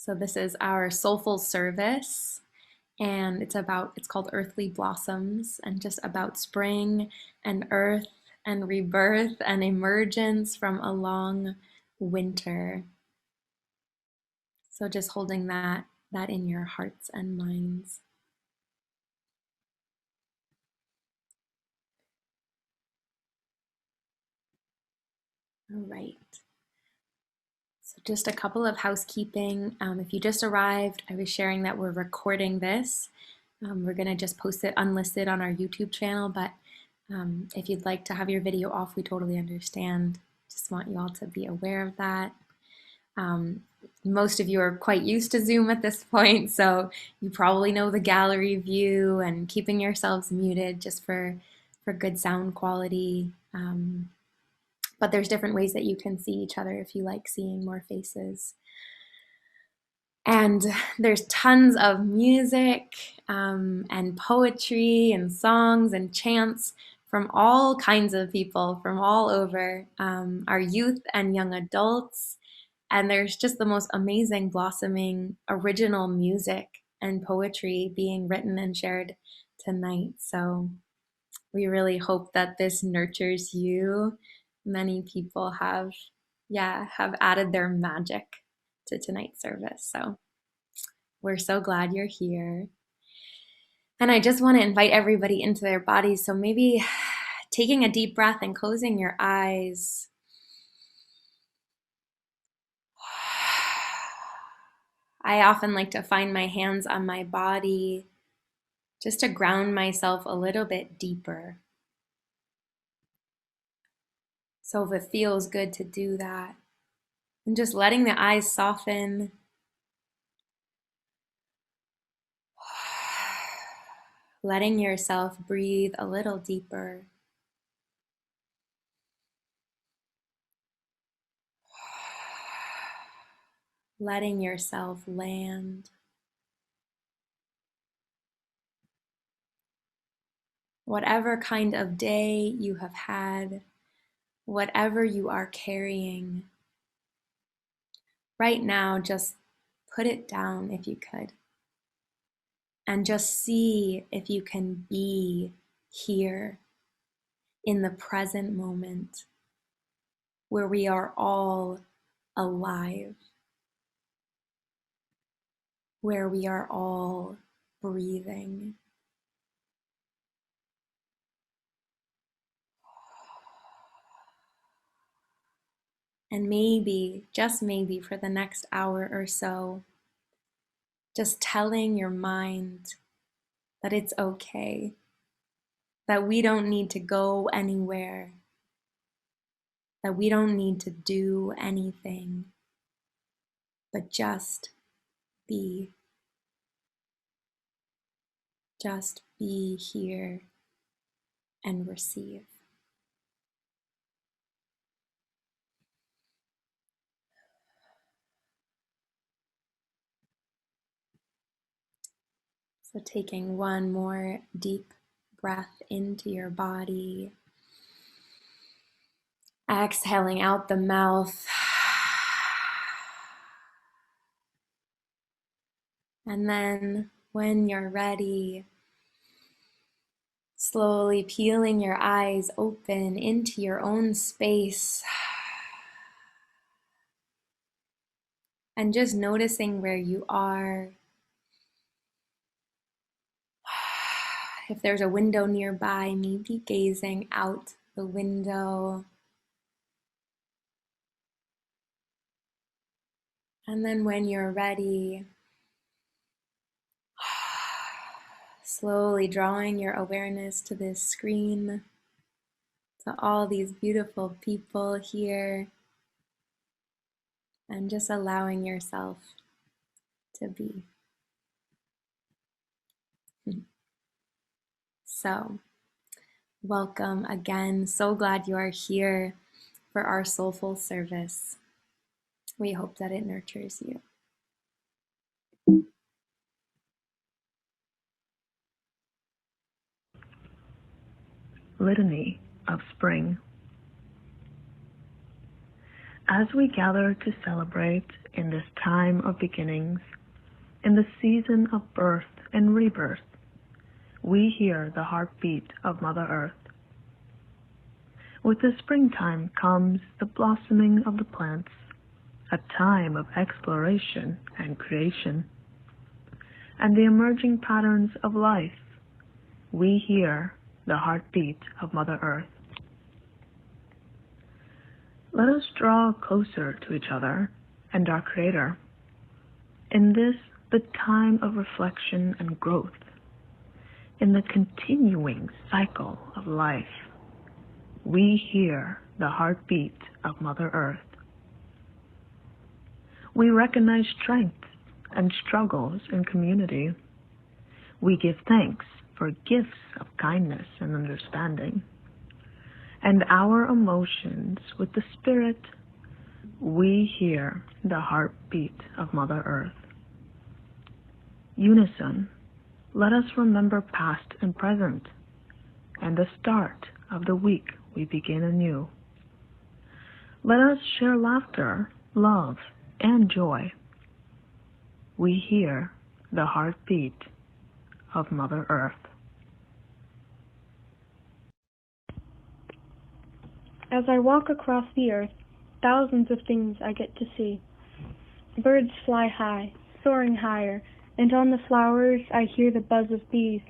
So this is our Soulful Service, and it's called Earthly Blossoms, and just about spring and earth and rebirth and emergence from a long winter. So just holding that in your hearts and minds. All right. So just a couple of housekeeping. If you just arrived, I was sharing that we're recording this. We're going to just post it unlisted on our YouTube channel, but if you'd like to have your video off, we totally understand. Just want you all to be aware of that. Most of you are quite used to Zoom at this point, so you probably know the gallery view and keeping yourselves muted just for good sound quality. But there's different ways that you can see each other if you like seeing more faces. And there's tons of music and poetry and songs and chants from all kinds of people from all over, our youth and young adults. And there's just the most amazing, blossoming, original music and poetry being written and shared tonight. So we really hope that this nurtures you. Many people have added their magic to tonight's service. So we're so glad you're here. And I just want to invite everybody into their bodies. So maybe taking a deep breath and closing your eyes. I often like to find my hands on my body just to ground myself a little bit deeper. So if it feels good to do that, and just letting the eyes soften. Letting yourself breathe a little deeper. Letting yourself land. Whatever kind of day you have had, whatever you are carrying, right now, just put it down if you could. And just see if you can be here in the present moment where we are all alive, where we are all breathing. And maybe, just maybe, for the next hour or so, just telling your mind that it's okay, that we don't need to go anywhere, that we don't need to do anything, but just be. Just be here and receive. So taking one more deep breath into your body, exhaling out the mouth, and then when you're ready, slowly peeling your eyes open into your own space and just noticing where you are. If there's a window nearby, maybe gazing out the window. And then when you're ready, slowly drawing your awareness to this screen, to all these beautiful people here, and just allowing yourself to be. So, welcome again. So glad you are here for our soulful service. We hope that it nurtures you. Litany of Spring. As we gather to celebrate In this time of beginnings, in the season of birth and rebirth, we hear the heartbeat of Mother Earth. With the springtime comes the blossoming of the plants, a time of exploration and creation. And the emerging patterns of life, we hear the heartbeat of Mother Earth. Let us draw closer to each other and our Creator. In this, the time of reflection and growth, in the continuing cycle of life, we hear the heartbeat of Mother Earth. We recognize strengths and struggles in community. We give thanks for gifts of kindness and understanding. And our emotions with the Spirit, we hear the heartbeat of Mother Earth. Unison, let us remember past and present, and the start of the week we begin anew. Let us share laughter, love, and joy. We hear the heartbeat of Mother Earth. As I walk across the earth, thousands of things I get to see. Birds fly high, soaring higher, and on the flowers I hear the buzz of bees.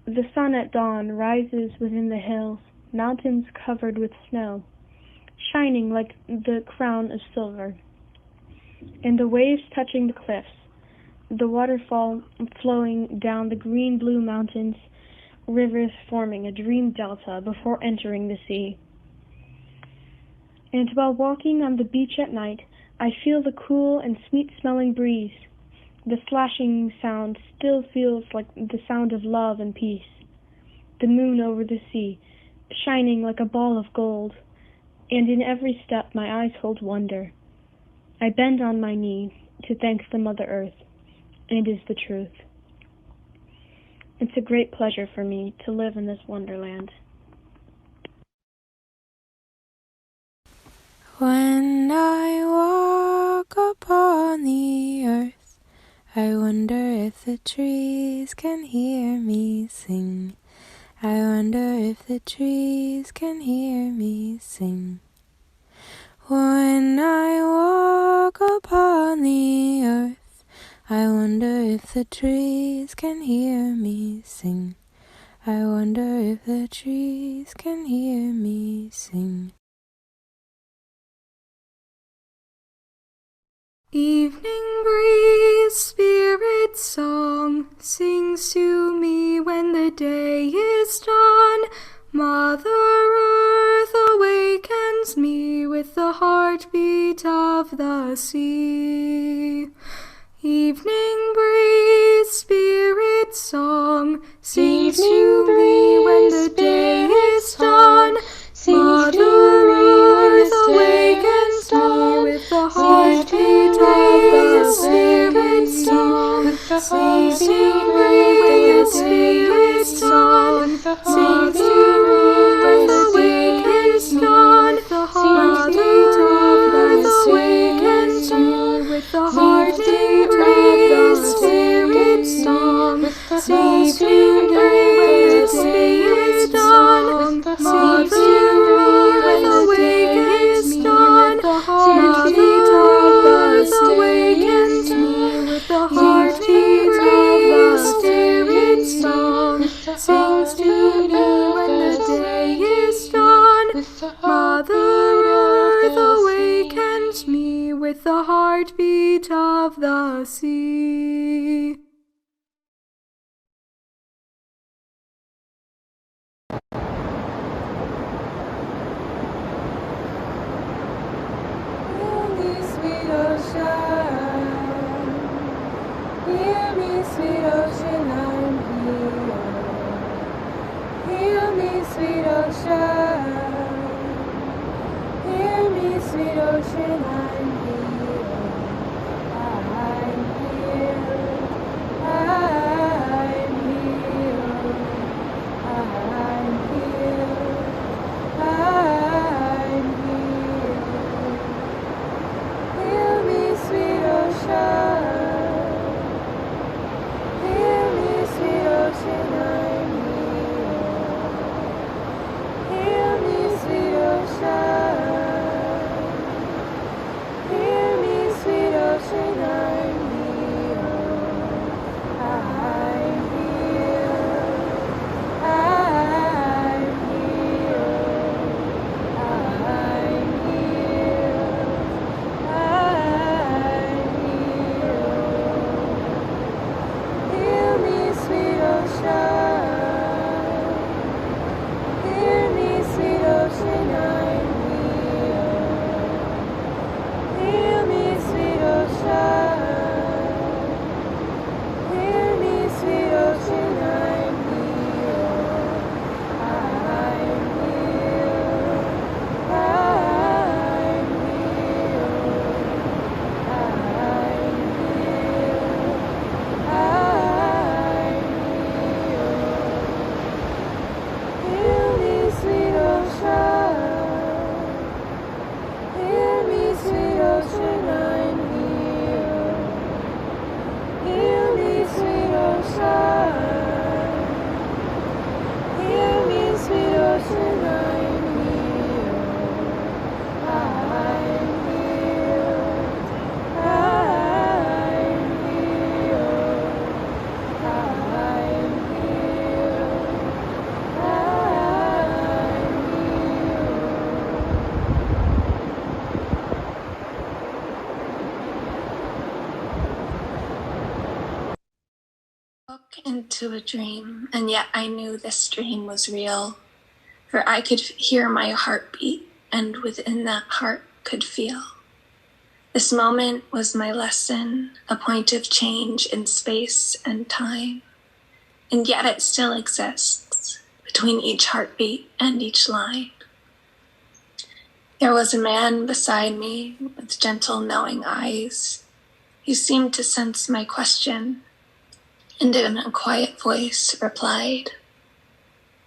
The sun at dawn rises within the hills, mountains covered with snow, shining like the crown of silver. And the waves touching the cliffs, the waterfall flowing down the green-blue mountains, rivers forming a dream delta before entering the sea. And while walking on the beach at night, I feel the cool and sweet-smelling breeze. The slashing sound still feels like the sound of love and peace. The moon over the sea, shining like a ball of gold, and in every step my eyes hold wonder. I bend on my knee to thank the Mother Earth, and it is the truth. It's a great pleasure for me to live in this wonderland. When I walk upon the earth, I wonder if the trees can hear me sing. I wonder if the trees can hear me sing. When I walk upon the earth, I wonder if the trees can hear me sing. I wonder if the trees can hear me sing. Evening breeze, spirit song, sings to me when the day is done. Mother Earth awakens me with the heartbeat of the sea. Evening breeze, spirit song, sings to me when the day is done. Mother Earth awakens me with the heartbeat of the spirit song. Evening breeze, spirit song, sings to me when the day is done. Mother Earth awakens me with the heartbeat of the spirit song. Sings to me when the day is done. Mother Earth awakens me with the heartbeat of the awakens me with the heartbeat of the spirit song. Sings to me when the day is done. Mother Earth awakens me with the heartbeat of the sea. Hear me, sweet ocean, I'm here. Hear me, sweet ocean. Hear me, sweet ocean, I'm here. I'm here. I'm here. I'm here. I'm here. Woke into a dream, and yet I knew this dream was real, for I could hear my heartbeat, and within that heart could feel. This moment was my lesson, a point of change in space and time, and yet it still exists between each heartbeat and each line. There was a man beside me with gentle, knowing eyes. He seemed to sense my question, and in a quiet voice replied,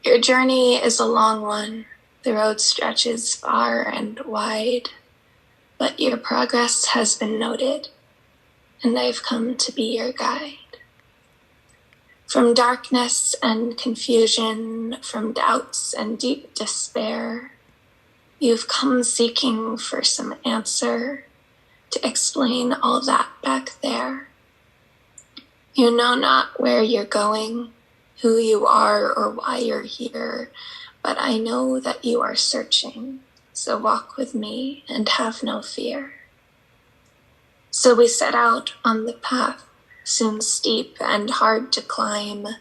"Your journey is a long one. The road stretches far and wide, but your progress has been noted, and I've come to be your guide. From darkness and confusion, from doubts and deep despair, you've come seeking for some answer to explain all that back there. You know not where you're going, who you are, or why you're here, but I know that you are searching, so walk with me and have no fear." So we set out on the path, soon steep and hard to climb,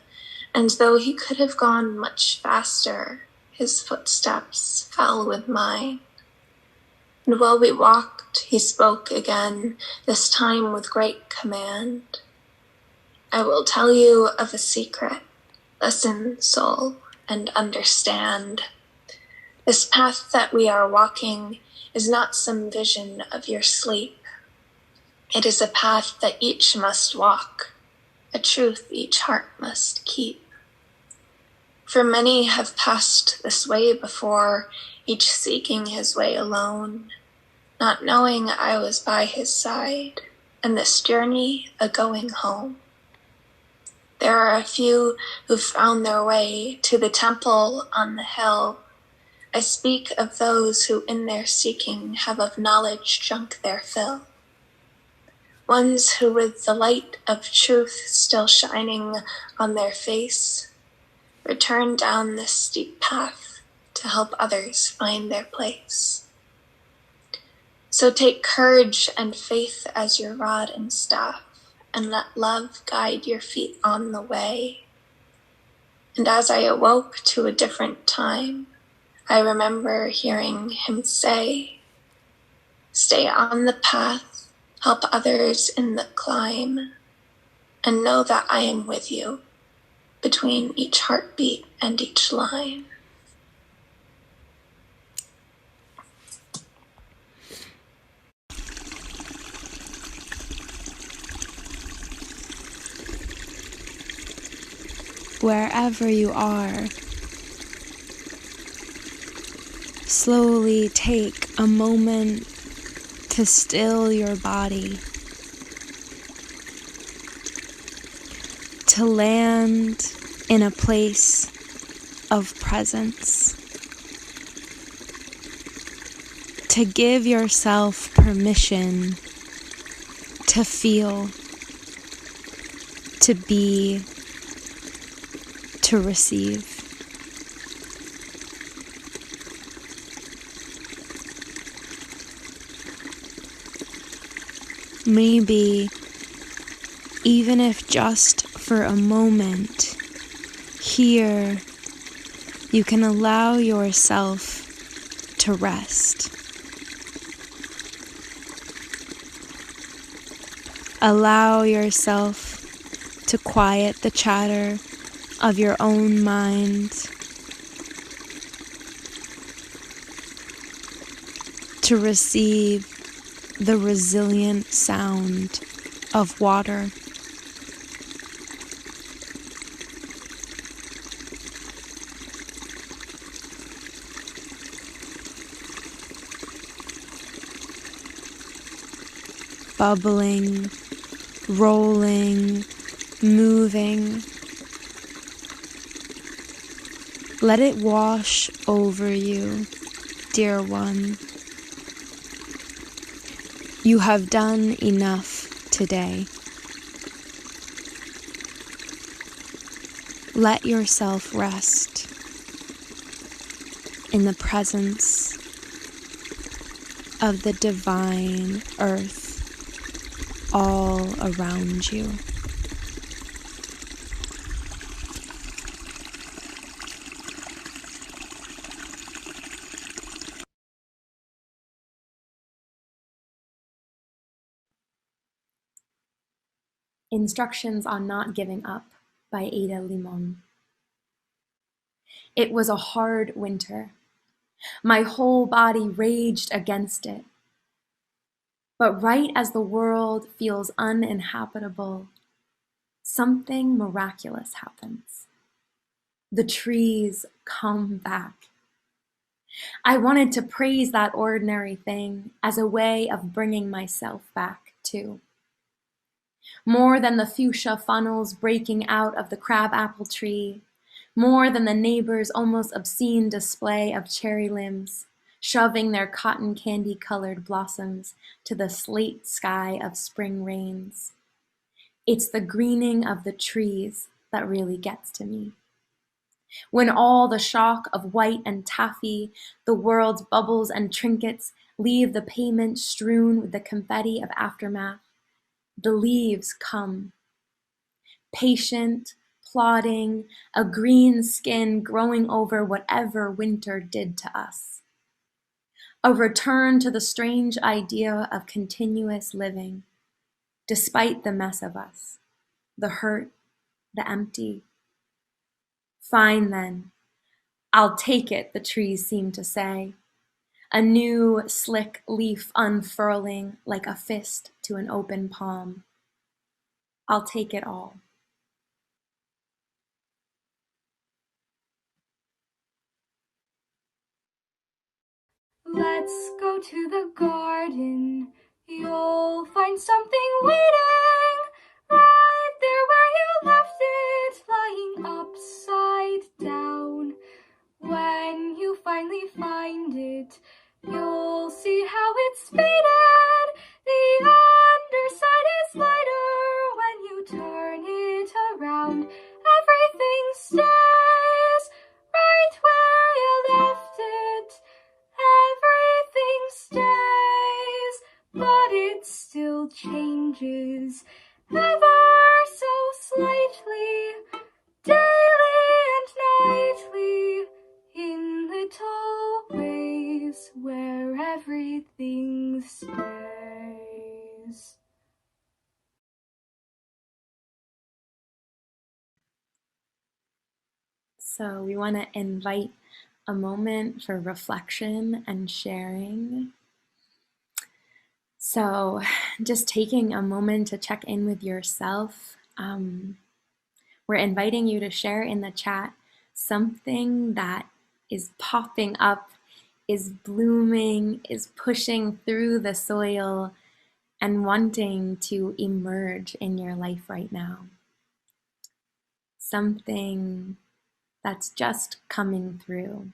and though he could have gone much faster, his footsteps fell with mine. And while we walked, he spoke again, this time with great command. "I will tell you of a secret. Listen, soul, and understand. This path that we are walking is not some vision of your sleep. It is a path that each must walk, a truth each heart must keep. For many have passed this way before, each seeking his way alone, not knowing I was by his side, and this journey a going home. There are a few who found their way to the temple on the hill. I speak of those who in their seeking have of knowledge drunk their fill. Ones who with the light of truth still shining on their face, return down this steep path to help others find their place. So take courage and faith as your rod and staff, and let love guide your feet on the way. And as I awoke to a different time, I remember hearing him say, "Stay on the path, help others in the climb, and know that I am with you between each heartbeat and each line." Wherever you are, slowly take a moment to still your body, to land in a place of presence, to give yourself permission to feel, to be, to receive. Maybe, even if just for a moment, here you can allow yourself to rest. Allow yourself to quiet the chatter of your own mind, to receive the resilient sound of water. Bubbling, rolling, moving. Let it wash over you, dear one. You have done enough today. Let yourself rest in the presence of the divine earth all around you. Instructions on Not Giving Up by Ada Limon. It was a hard winter. My whole body raged against it. But right as the world feels uninhabitable, something miraculous happens. The trees come back. I wanted to praise that ordinary thing as a way of bringing myself back too. More than the fuchsia funnels breaking out of the crabapple tree, more than the neighbor's almost obscene display of cherry limbs, shoving their cotton candy-colored blossoms to the slate sky of spring rains. It's the greening of the trees that really gets to me. When all the shock of white and taffy, the world's bubbles and trinkets leave the pavement strewn with the confetti of aftermath, the leaves come. Patient, plodding, a green skin growing over whatever winter did to us. A return to the strange idea of continuous living, despite the mess of us, the hurt, the empty. Fine then, I'll take it, the trees seem to say, a new slick leaf unfurling like a fist to an open palm. I'll take it all. Let's go to the garden. You'll find something waiting right there where you left it, lying upside down. When you finally find it, you'll see how it's faded. The underside is lighter when you turn it around. Everything stays right where you left it. Everything stays, but it still changes ever so slightly, daily and nightly, in little ways where everything stays. So we want to invite a moment for reflection and sharing. So just taking a moment to check in with yourself. We're inviting you to share in the chat something that is popping up, is blooming, is pushing through the soil and wanting to emerge in your life right now. Something that's just coming through.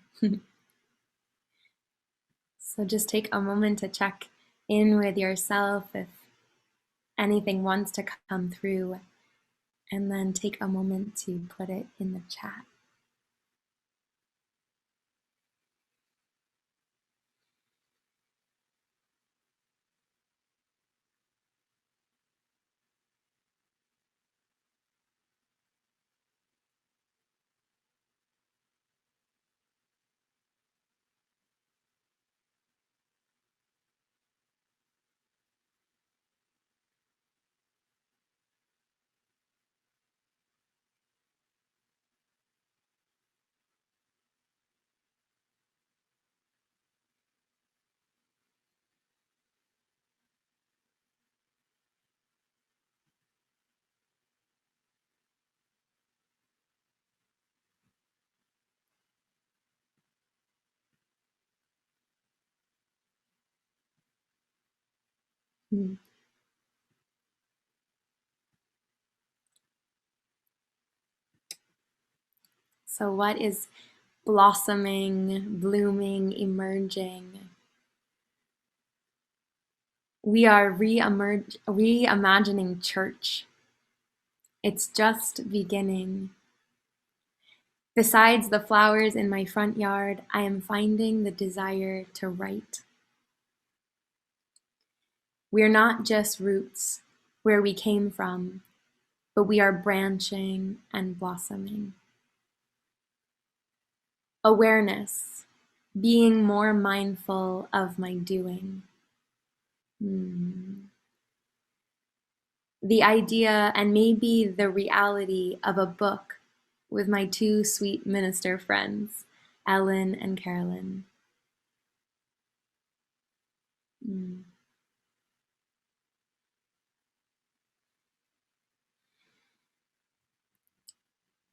So just take a moment to check in with yourself if anything wants to come through, and then take a moment to put it in the chat. Mm. So what is blossoming, blooming, emerging? We are reimagining church. It's just beginning. Besides the flowers in my front yard, I am finding the desire to write. We're not just roots where we came from, but we are branching and blossoming. Awareness, being more mindful of my doing. the idea and maybe the reality of a book with my two sweet minister friends, Ellen and Carolyn. Mm.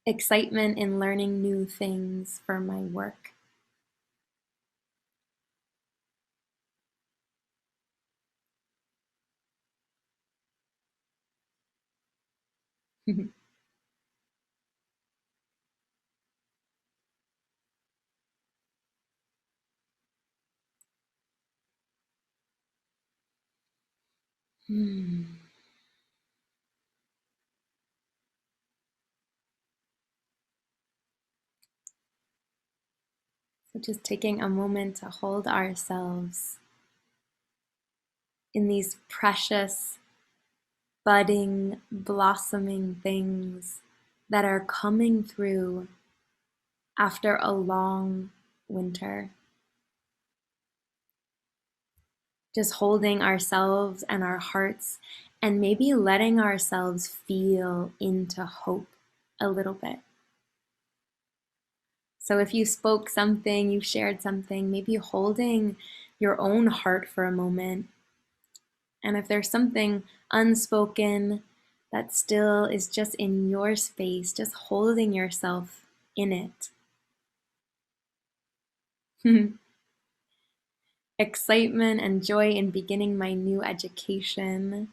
Excitement in learning new things for my work. Hmm. So just taking a moment to hold ourselves in these precious, budding, blossoming things that are coming through after a long winter. Just holding ourselves and our hearts and maybe letting ourselves feel into hope a little bit. So if you spoke something, you shared something, maybe holding your own heart for a moment. And if there's something unspoken that still is just in your space, just holding yourself in it. Excitement and joy in beginning my new education,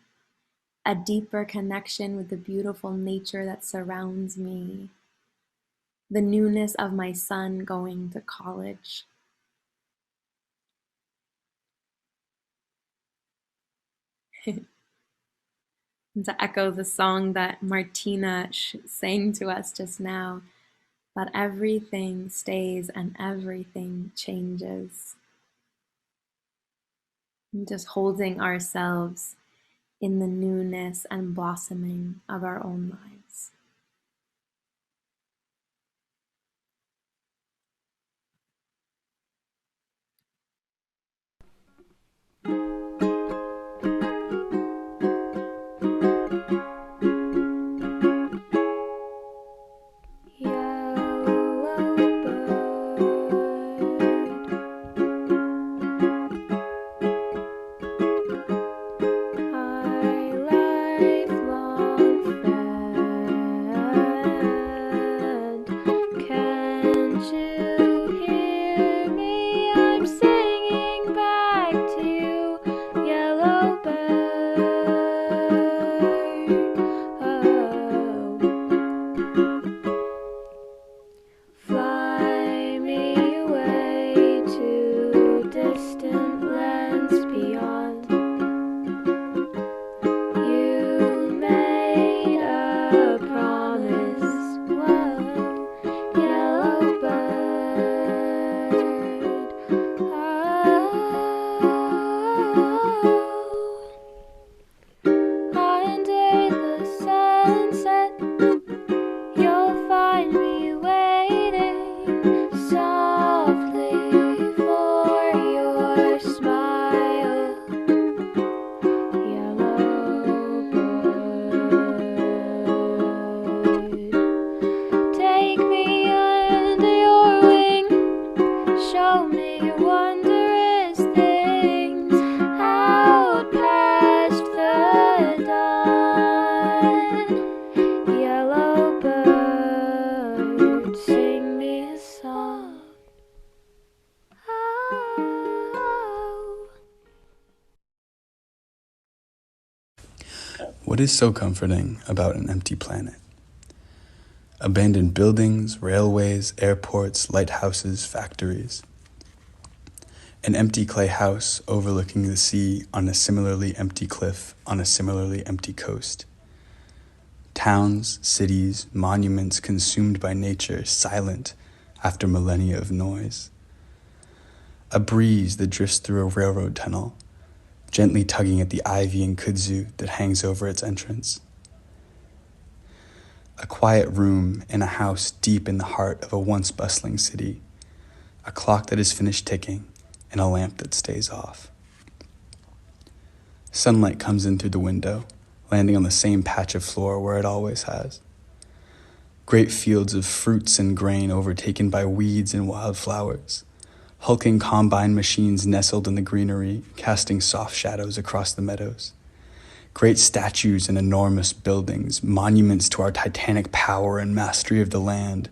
a deeper connection with the beautiful nature that surrounds me, the newness of my son going to college. And to echo the song that Martina sang to us just now, but everything stays and everything changes. And just holding ourselves in the newness and blossoming of our own lives. What is so comforting about an empty planet? Abandoned buildings, railways, airports, lighthouses, factories. An empty clay house overlooking the sea on a similarly empty cliff on a similarly empty coast. Towns, cities, monuments consumed by nature, silent after millennia of noise. A breeze that drifts through a railroad tunnel, gently tugging at the ivy and kudzu that hangs over its entrance. A quiet room in a house deep in the heart of a once bustling city, a clock that is finished ticking, and a lamp that stays off. Sunlight comes in through the window, landing on the same patch of floor where it always has. Great fields of fruits and grain overtaken by weeds and wildflowers. Hulking combine machines nestled in the greenery, casting soft shadows across the meadows. Great statues and enormous buildings, monuments to our titanic power and mastery of the land,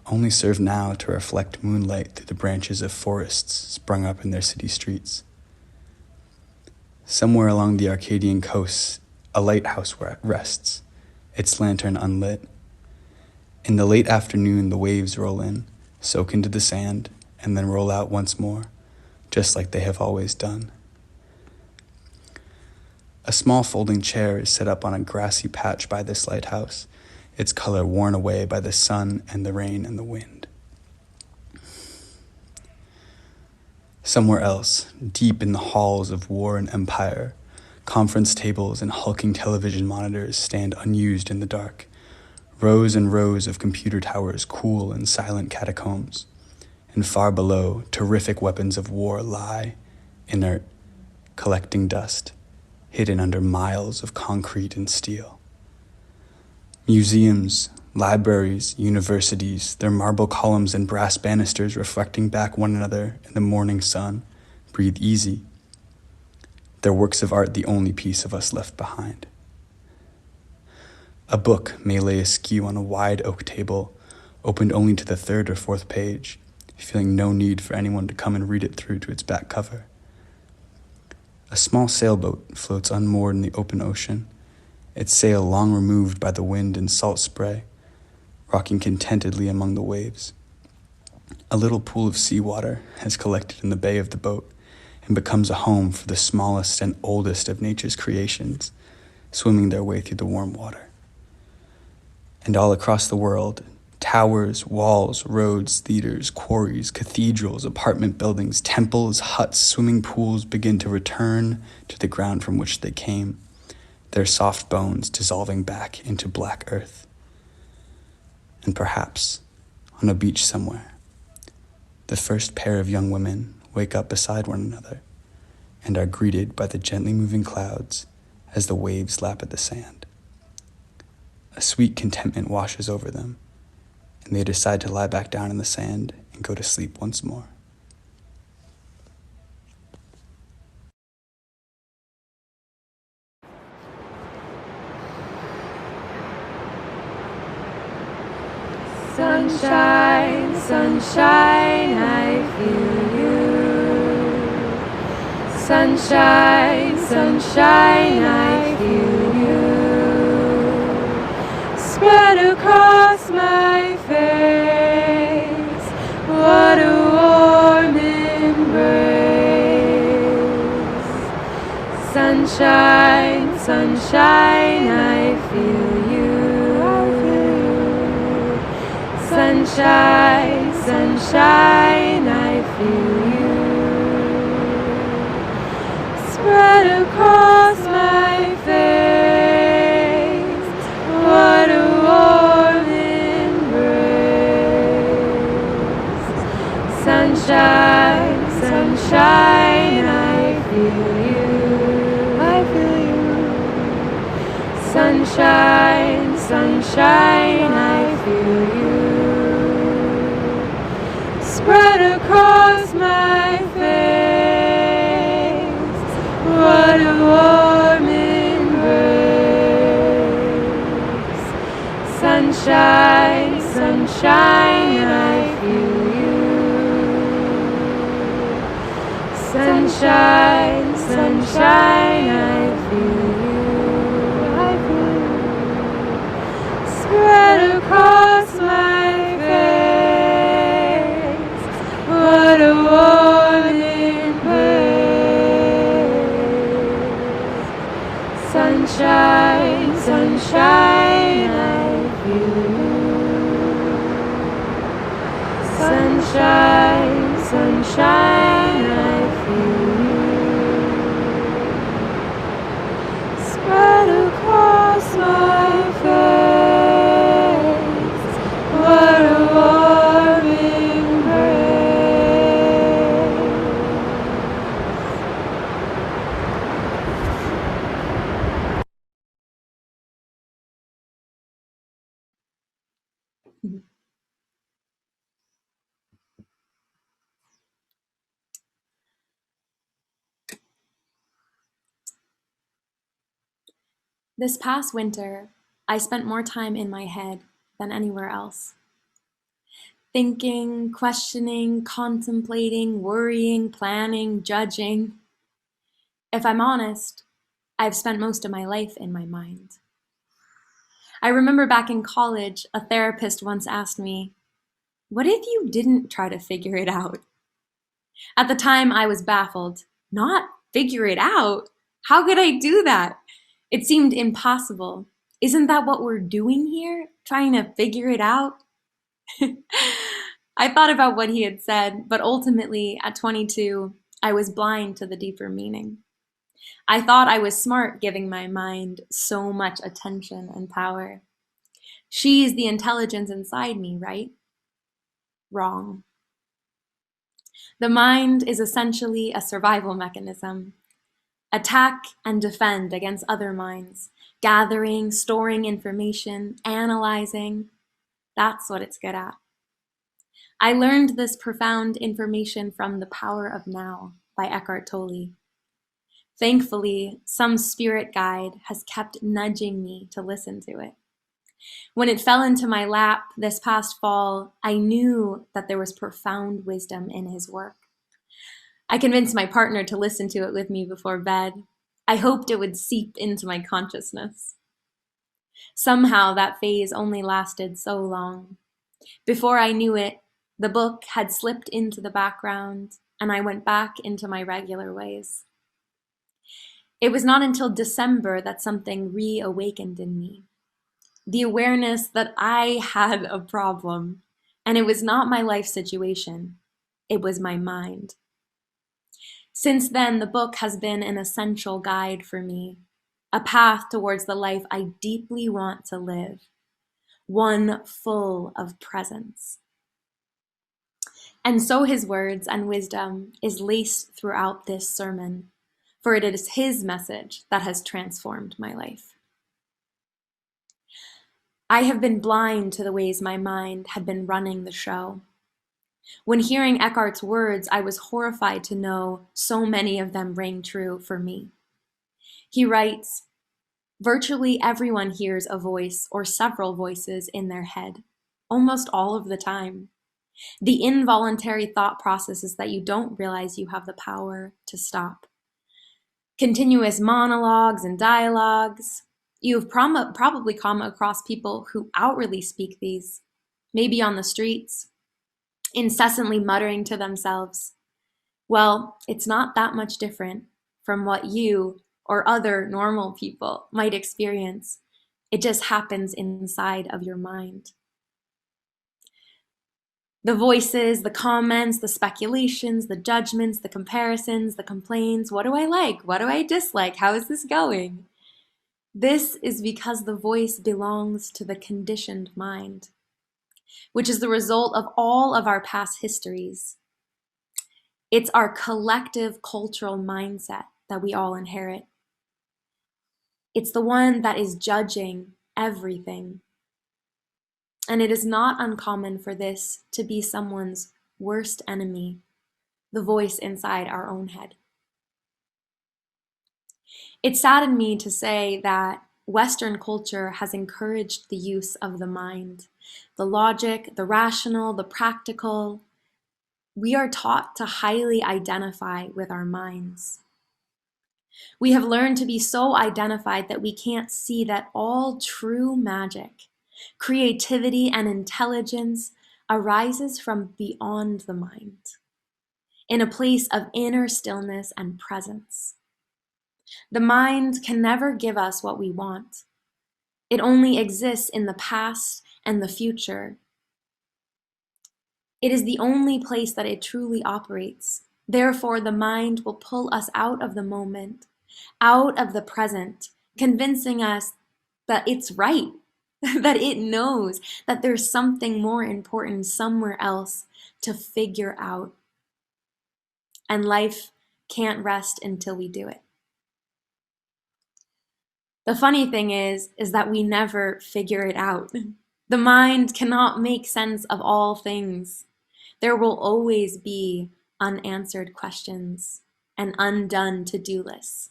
only serve now to reflect moonlight through the branches of forests sprung up in their city streets. Somewhere along the Arcadian coast, a lighthouse rests, its lantern unlit. In the late afternoon, the waves roll in, soak into the sand, and then roll out once more, just like they have always done. A small folding chair is set up on a grassy patch by this lighthouse, its color worn away by the sun and the rain and the wind. Somewhere else, deep in the halls of war and empire, conference tables and hulking television monitors stand unused in the dark. Rows and rows of computer towers cool in silent catacombs. And far below, terrific weapons of war lie, inert, collecting dust, hidden under miles of concrete and steel. Museums, libraries, universities, their marble columns and brass banisters reflecting back one another in the morning sun, breathe easy. Their works of art the only piece of us left behind. A book may lay askew on a wide oak table, opened only to the third or fourth page, feeling no need for anyone to come and read it through to its back cover. A small sailboat floats unmoored in the open ocean, its sail long removed by the wind and salt spray, rocking contentedly among the waves. A little pool of seawater has collected in the bay of the boat and becomes a home for the smallest and oldest of nature's creations, swimming their way through the warm water. And all across the world, towers, walls, roads, theaters, quarries, cathedrals, apartment buildings, temples, huts, swimming pools begin to return to the ground from which they came, their soft bones dissolving back into black earth. And perhaps, on a beach somewhere, the first pair of young women wake up beside one another and are greeted by the gently moving clouds as the waves lap at the sand. A sweet contentment washes over them, and they decide to lie back down in the sand and go to sleep once more. Sunshine, sunshine, I feel you. Sunshine, sunshine, I feel you. Spread across my face, what a warm embrace. Sunshine, sunshine, I feel you. Sunshine, sunshine, I feel you. Spread across my face, what a warm embrace. Sunshine, sunshine, I feel you. I feel you. Sunshine, sunshine, I feel you. Spread across my face, what a warm embrace. Sunshine, sunshine, I feel you. Sunshine, sunshine, I feel you. I feel you. Spread across my face, what a warm embrace. Sunshine, sunshine, I feel you. Sunshine, sunshine, I feel you. Spread across my face, what a warm This past winter, I spent more time in my head than anywhere else. Thinking, questioning, contemplating, worrying, planning, judging. If I'm honest, I've spent most of my life in my mind. I remember back in college, a therapist once asked me, "What if you didn't try to figure it out?" At the time, I was baffled. Not figure it out? How could I do that? It seemed impossible. Isn't that what we're doing here? Trying to figure it out? I thought about what he had said, but ultimately, at 22, I was blind to the deeper meaning. I thought I was smart giving my mind so much attention and power. She's the intelligence inside me, right? Wrong. The mind is essentially a survival mechanism. Attack and defend against other minds, gathering, storing information, analyzing. That's what it's good at. I learned this profound information from The Power of Now by Eckhart Tolle. Thankfully, some spirit guide has kept nudging me to listen to it. When it fell into my lap this past fall, I knew that there was profound wisdom in his work. I convinced my partner to listen to it with me before bed. I hoped it would seep into my consciousness. Somehow that phase only lasted so long. Before I knew it, the book had slipped into the background, and I went back into my regular ways. It was not until December that something reawakened in me. The awareness that I had a problem, and it was not my life situation, it was my mind. Since then, the book has been an essential guide for me, a path towards the life I deeply want to live, one full of presence. And so his words and wisdom is laced throughout this sermon, for it is his message that has transformed my life. I have been blind to the ways my mind had been running the show. When hearing Eckhart's words, I was horrified to know so many of them rang true for me. He writes, "Virtually everyone hears a voice or several voices in their head, almost all of the time. The involuntary thought processes that you don't realize you have the power to stop. Continuous monologues and dialogues. You've probably come across people who outwardly speak these, maybe on the streets, incessantly muttering to themselves. Well, it's not that much different from what you or other normal people might experience. It just happens inside of your mind. The voices, the comments, the speculations, the judgments, the comparisons, the complaints. What do I like? What do I dislike? How is this going? This is because the voice belongs to the conditioned mind, which is the result of all of our past histories. It's our collective cultural mindset that we all inherit. It's the one that is judging everything. And it is not uncommon for this to be someone's worst enemy, the voice inside our own head. It saddened me to say that Western culture has encouraged the use of the mind, the logic, the rational, the practical. We are taught to highly identify with our minds. We have learned to be so identified that we can't see that all true magic, creativity, and intelligence arises from beyond the mind, in a place of inner stillness and presence. The mind can never give us what we want. It only exists in the past and the future. It is the only place that it truly operates. Therefore, the mind will pull us out of the moment, out of the present, convincing us that it's right, that it knows that there's something more important somewhere else to figure out. And life can't rest until we do it. The funny thing is that we never figure it out. The mind cannot make sense of all things. There will always be unanswered questions and undone to-do lists.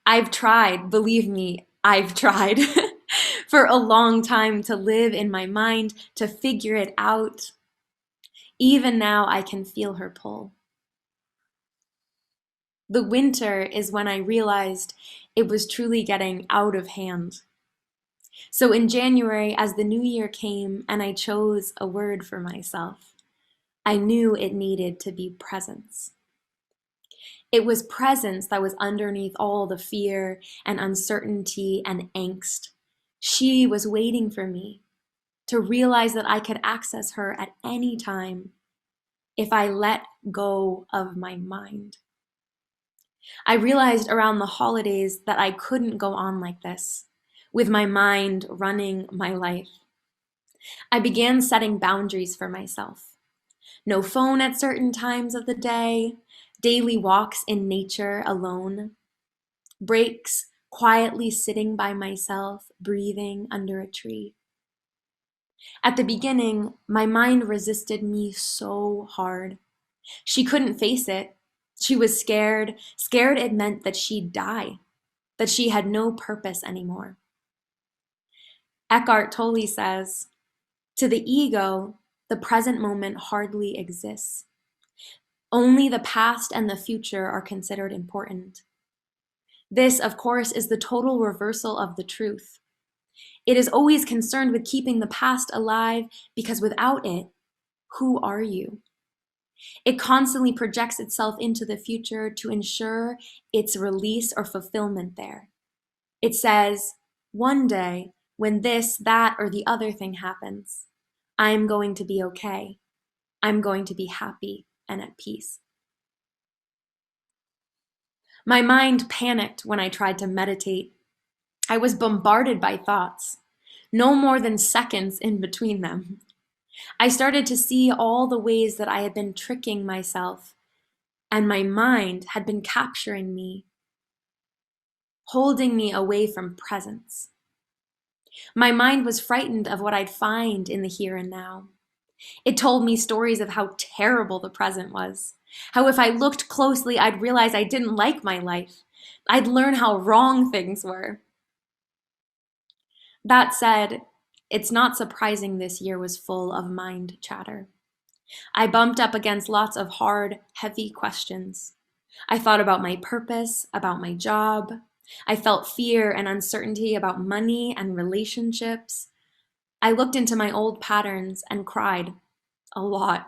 I've tried, believe me, I've tried for a long time to live in my mind, to figure it out. Even now, I can feel her pull. The winter is when I realized it was truly getting out of hand. So in January, as the new year came and I chose a word for myself, I knew it needed to be presence. It was presence that was underneath all the fear and uncertainty and angst. She was waiting for me to realize that I could access her at any time if I let go of my mind. I realized around the holidays that I couldn't go on like this, with my mind running my life. I began setting boundaries for myself. No phone at certain times of the day, daily walks in nature alone, breaks quietly sitting by myself, breathing under a tree. At the beginning, my mind resisted me so hard. She couldn't face it. She was scared it meant that she'd die, that she had no purpose anymore. Eckhart Tolle says, to the ego, the present moment hardly exists. Only the past and the future are considered important. This, of course, is the total reversal of the truth. It is always concerned with keeping the past alive because without it, who are you? It constantly projects itself into the future to ensure its release or fulfillment there. It says, one day, when this, that, or the other thing happens, I'm going to be okay. I'm going to be happy and at peace. My mind panicked when I tried to meditate. I was bombarded by thoughts, no more than seconds in between them. I started to see all the ways that I had been tricking myself, and my mind had been capturing me, holding me away from presence. My mind was frightened of what I'd find in the here and now. It told me stories of how terrible the present was, how if I looked closely, I'd realize I didn't like my life. I'd learn how wrong things were. That said, it's not surprising this year was full of mind chatter. I bumped up against lots of hard, heavy questions. I thought about my purpose, about my job. I felt fear and uncertainty about money and relationships. I looked into my old patterns and cried a lot.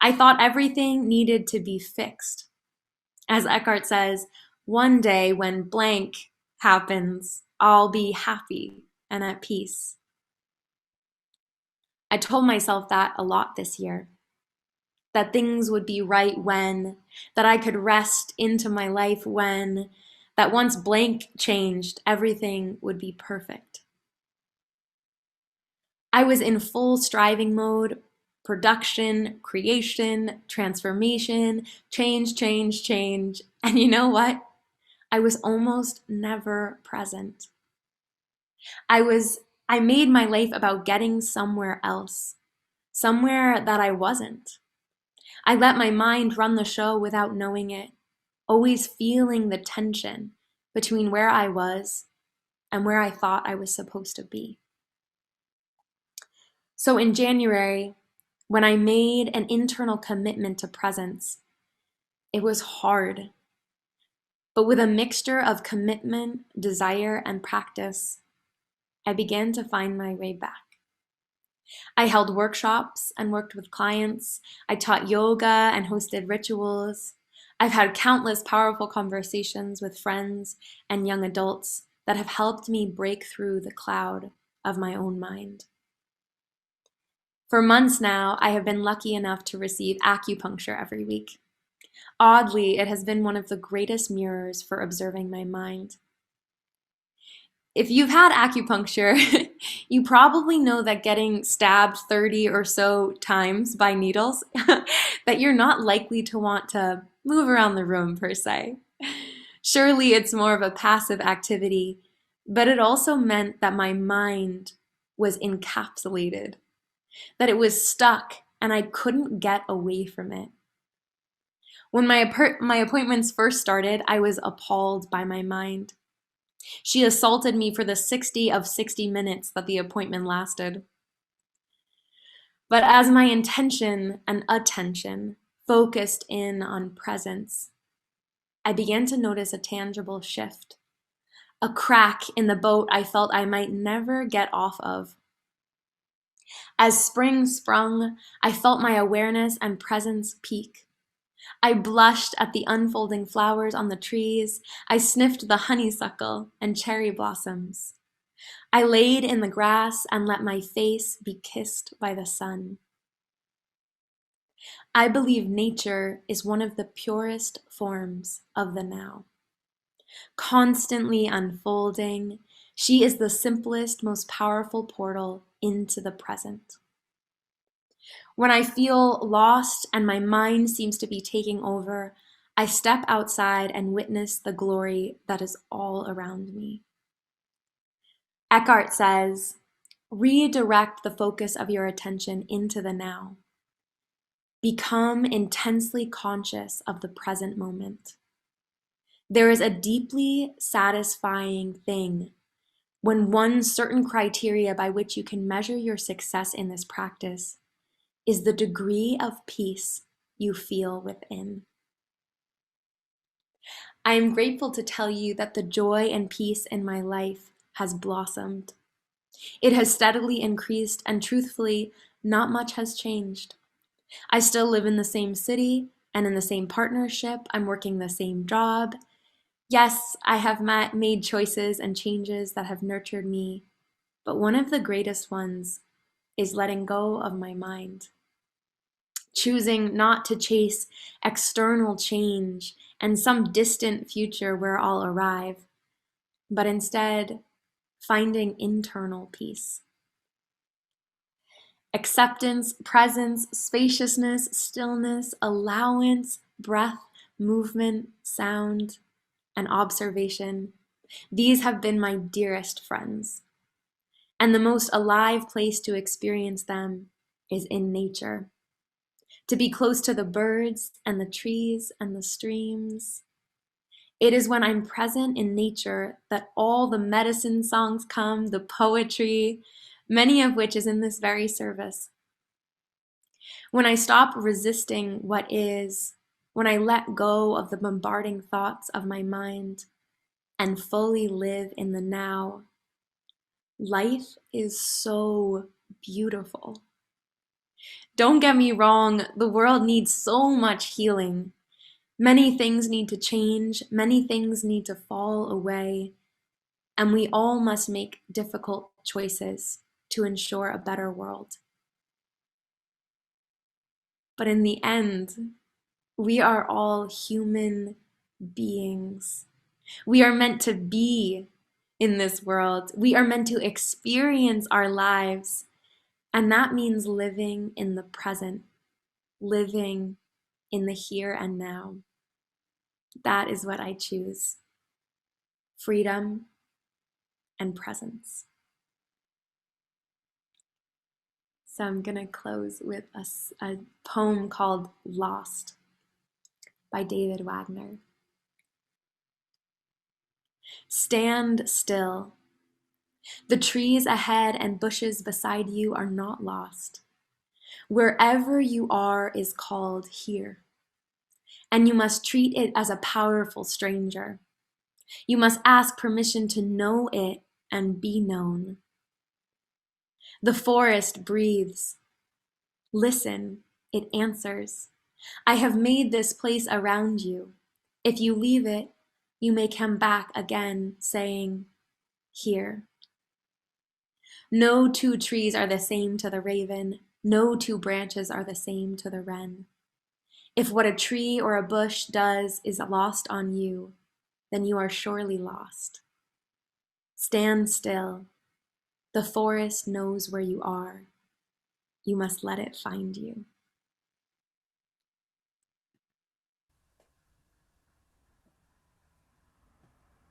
I thought everything needed to be fixed. As Eckhart says, one day when blank happens, I'll be happy and at peace. I told myself that a lot this year, that things would be right when, that I could rest into my life when, that once blank changed, everything would be perfect. I was in full striving mode, production, creation, transformation, change. And you know what? I was almost never present. I made my life about getting somewhere else, somewhere that I wasn't. I let my mind run the show without knowing it, always feeling the tension between where I was and where I thought I was supposed to be. So in January, when I made an internal commitment to presence, it was hard. But with a mixture of commitment, desire, and practice, I began to find my way back. I held workshops and worked with clients. I taught yoga and hosted rituals. I've had countless powerful conversations with friends and young adults that have helped me break through the cloud of my own mind. For months now, I have been lucky enough to receive acupuncture every week. Oddly, it has been one of the greatest mirrors for observing my mind. If you've had acupuncture, you probably know that getting stabbed 30 or so times by needles, that you're not likely to want to move around the room per se. Surely it's more of a passive activity, But it also meant that my mind was encapsulated, that it was stuck and I couldn't get away from it. When my appointments first started, I was appalled by my mind. She assaulted me for the 60 of 60 minutes that the appointment lasted. But as my intention and attention focused in on presence, I began to notice a tangible shift, a crack in the boat I felt I might never get off of. As spring sprung, I felt my awareness and presence peak. I blushed at the unfolding flowers on the trees. I sniffed the honeysuckle and cherry blossoms. I laid in the grass and let my face be kissed by the sun. I believe nature is one of the purest forms of the now. Constantly unfolding, she is the simplest, most powerful portal into the present. When I feel lost and my mind seems to be taking over, I step outside and witness the glory that is all around me. Eckhart says, redirect the focus of your attention into the now. Become intensely conscious of the present moment. There is a deeply satisfying thing when one certain criteria by which you can measure your success in this practice is the degree of peace you feel within. I am grateful to tell you that the joy and peace in my life has blossomed. It has steadily increased, and truthfully, not much has changed. I still live in the same city and in the same partnership. I'm working the same job. Yes, I have made choices and changes that have nurtured me, but one of the greatest ones is letting go of my mind. Choosing not to chase external change and some distant future where I'll arrive, but instead finding internal peace. Acceptance, presence, spaciousness, stillness, allowance, breath, movement, sound, and observation. These have been my dearest friends. And the most alive place to experience them is in nature. To be close to the birds and the trees and the streams. It is when I'm present in nature that all the medicine songs come, the poetry, many of which is in this very service. When I stop resisting what is, when I let go of the bombarding thoughts of my mind and fully live in the now, life is so beautiful. Don't get me wrong, the world needs so much healing. Many things need to change, many things need to fall away, and we all must make difficult choices to ensure a better world. But in the end, we are all human beings. We are meant to be in this world. We are meant to experience our lives. And that means living in the present, living in the here and now. That is what I choose. Freedom and presence. So I'm going to close with a poem called Lost by David Wagner. Stand still. The trees ahead and bushes beside you are not lost. Wherever you are is called here, and you must treat it as a powerful stranger. You must ask permission to know it and be known. The forest breathes. Listen, it answers. I have made this place around you. If you leave it, you may come back again saying, here. No two trees are the same to the raven. No two branches are the same to the wren. If what a tree or a bush does is lost on you, then you are surely lost. Stand still. The forest knows where you are. You must let it find you.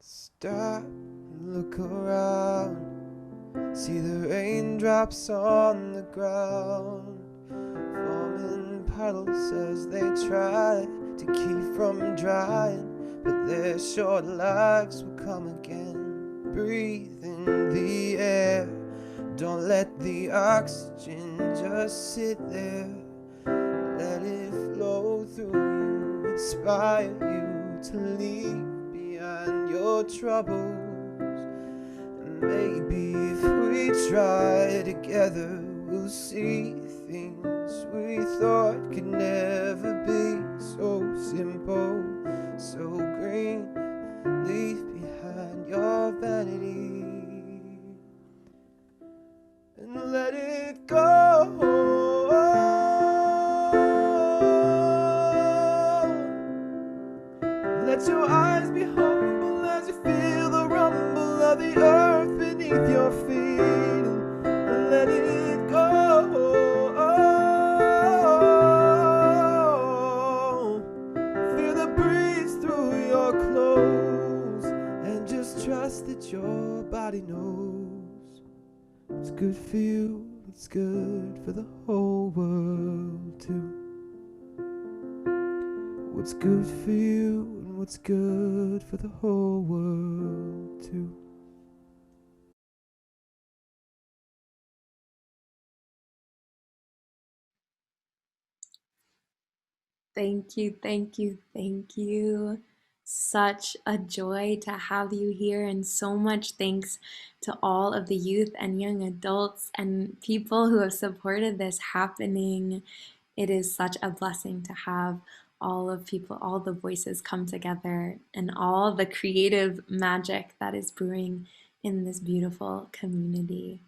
Start Look around, see the raindrops on the ground, forming puddles as they try to keep from drying. But their short lives will come again. Breathe in the air, don't let the oxygen just sit there. Let it flow through you, inspire you to leave behind your troubles. And maybe if we try together, we'll see things we thought could never be. So simple, so green, leave behind your vanity and let it go. Let your eyes be humble as you feel the rumble of the earth beneath your feet, and let it go. Feel the breeze through your clothes, and just trust that your body knows what's good for you, what's good for the whole world too. What's good for you and what's good for the whole world too. Thank you, thank you, thank you. Such a joy to have you here, and so much thanks to all of the youth and young adults and people who have supported this happening. It is such a blessing to have all of people, all the voices come together, and all the creative magic that is brewing in this beautiful community.